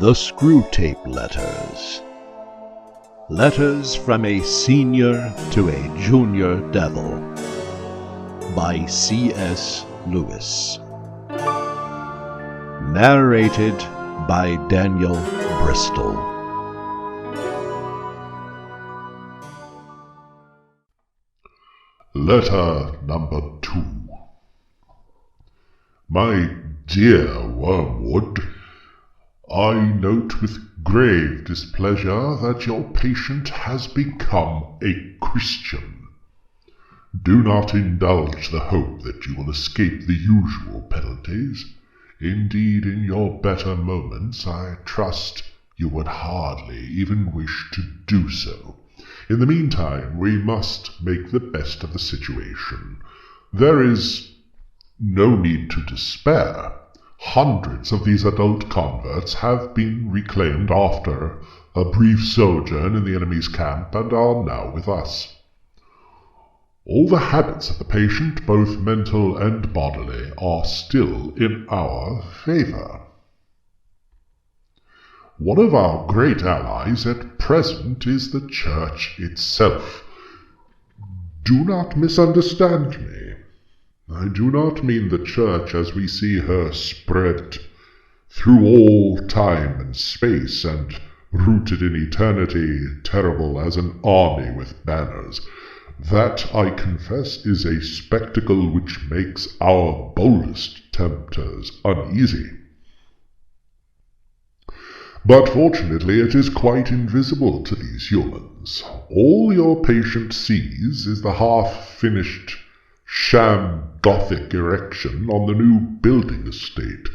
The Screwtape Letters. Letters from a Senior to a Junior Devil by C.S. Lewis. Narrated by Daniel Bristol. Letter number 2. My dear Wormwood, I note with grave displeasure that your patient has become a Christian. Do not indulge the hope that you will escape the usual penalties. Indeed, in your better moments, I trust you would hardly even wish to do so. In the meantime, we must make the best of the situation. There is no need to despair. Hundreds of these adult converts have been reclaimed after a brief sojourn in the enemy's camp and are now with us. All the habits of the patient, both mental and bodily, are still in our favor. One of our great allies at present is the Church itself. Do not misunderstand me. I do not mean the Church as we see her spread through all time and space and rooted in eternity, terrible as an army with banners. That, I confess, is a spectacle which makes our boldest tempters uneasy. But fortunately it is quite invisible to these humans. All your patient sees is the half-finished sham Gothic erection on the new building estate.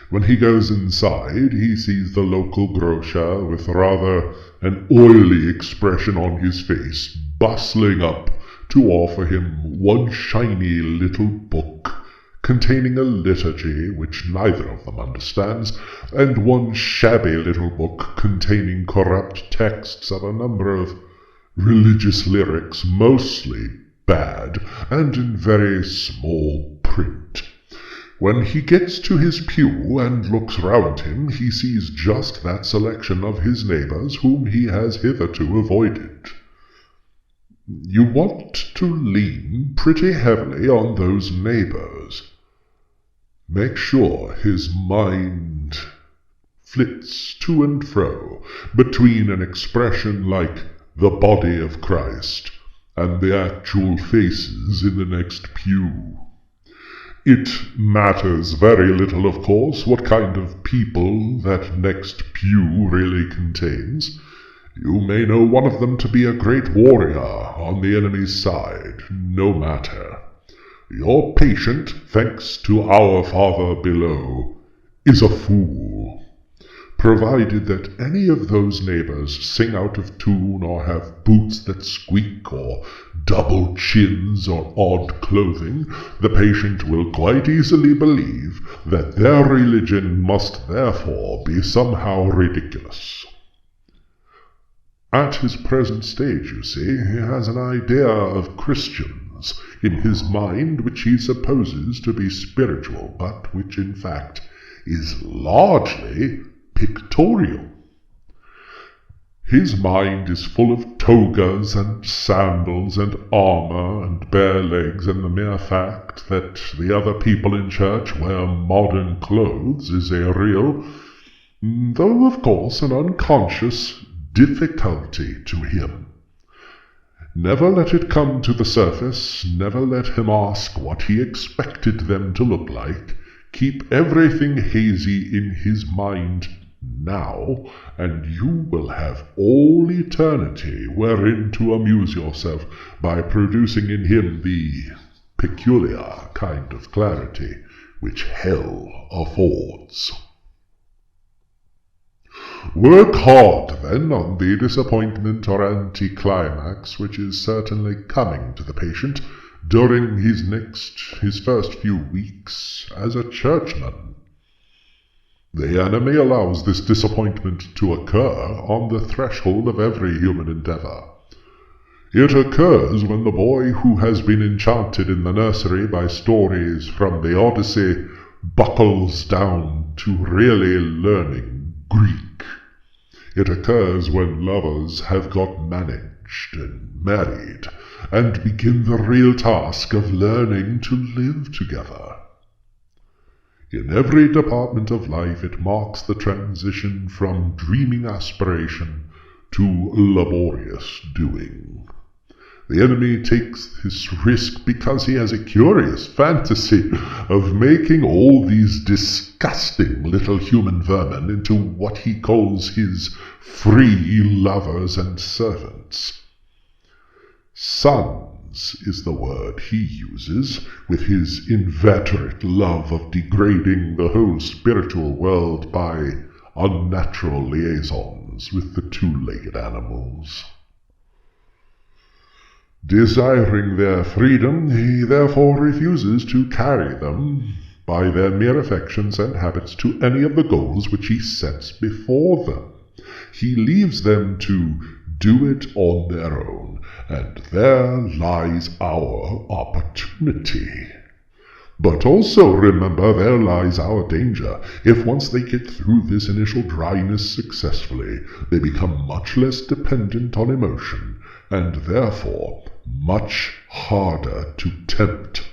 When he goes inside, he sees the local grocer with rather an oily expression on his face, bustling up to offer him one shiny little book containing a liturgy which neither of them understands, and one shabby little book containing corrupt texts of a number of religious lyrics, mostly bad, and in very small print. When he gets to his pew and looks round him, he sees just that selection of his neighbours whom he has hitherto avoided. You want to lean pretty heavily on those neighbours. Make sure his mind flits to and fro between an expression like the body of Christ and the actual faces in the next pew. It matters very little, of course, what kind of people that next pew really contains. You may know one of them to be a great warrior on the enemy's side. No matter. Your patient, thanks to our Father below, is a fool. Provided that any of those neighbours sing out of tune, or have boots that squeak, or double chins, or odd clothing, the patient will quite easily believe that their religion must therefore be somehow ridiculous. At his present stage, you see, he has an idea of Christians in his mind which he supposes to be spiritual, but which in fact is largely pictorial. His mind is full of togas and sandals and armour and bare legs, and the mere fact that the other people in church wear modern clothes is a real, though of course an unconscious, difficulty to him. Never let it come to the surface, never let him ask what he expected them to look like. Keep everything hazy in his mind now, and you will have all eternity wherein to amuse yourself by producing in him the peculiar kind of clarity which hell affords. Work hard, then, on the disappointment or anticlimax which is certainly coming to the patient during his first few weeks as a churchman. The enemy allows this disappointment to occur on the threshold of every human endeavour. It occurs when the boy who has been enchanted in the nursery by stories from the Odyssey buckles down to really learning Greek. It occurs when lovers have got managed and married, and begin the real task of learning to live together. In every department of life it marks the transition from dreaming aspiration to laborious doing. The enemy takes this risk because he has a curious fantasy of making all these disgusting little human vermin into what he calls his free lovers and servants. Sons is the word he uses, with his inveterate love of degrading the whole spiritual world by unnatural liaisons with the two-legged animals. Desiring their freedom, he therefore refuses to carry them, by their mere affections and habits, to any of the goals which he sets before them. He leaves them to do it on their own, and there lies our opportunity. But also remember, there lies our danger. If once they get through this initial dryness successfully, they become much less dependent on emotion, and therefore much harder to tempt.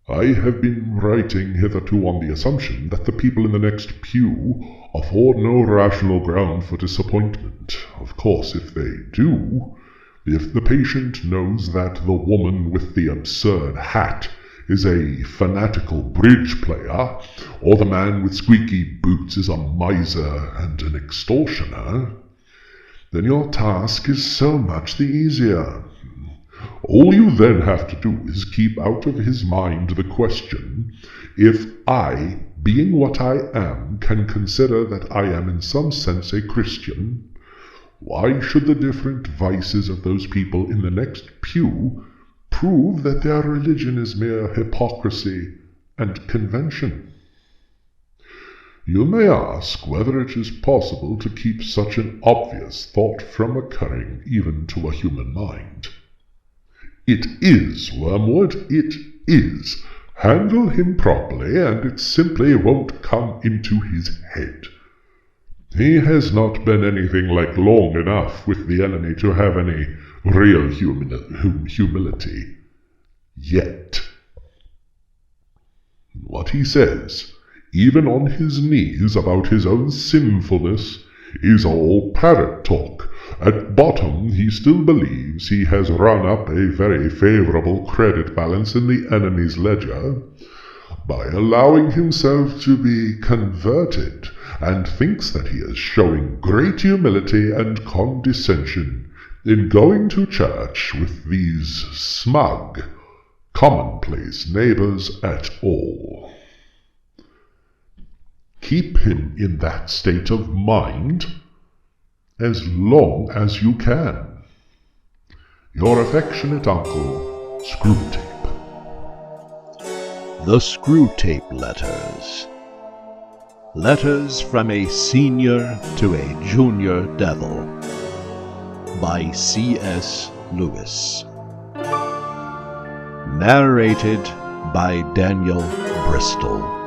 I have been writing hitherto on the assumption that the people in the next pew afford no rational ground for disappointment. Of course, if they do, if the patient knows that the woman with the absurd hat is a fanatical bridge player, or the man with squeaky boots is a miser and an extortioner, then your task is so much the easier. All you then have to do is keep out of his mind the question, if I, being what I am, can consider that I am in some sense a Christian, why should the different vices of those people in the next pew prove that their religion is mere hypocrisy and convention? You may ask whether it is possible to keep such an obvious thought from occurring even to a human mind. It is, Wormwood, it is. Handle him properly, and it simply won't come into his head. He has not been anything like long enough with the enemy to have any real humility. Yet. What he says, even on his knees, about his own sinfulness, is all parrot talk. At bottom, he still believes he has run up a very favorable credit balance in the enemy's ledger by allowing himself to be converted, and thinks that he is showing great humility and condescension in going to church with these smug, commonplace neighbors at all. Keep him in that state of mind as long as you can. Your affectionate uncle, Screwtape. The Screwtape Letters. Letters from a Senior to a Junior Devil by C.S. Lewis. Narrated by Daniel Bristol.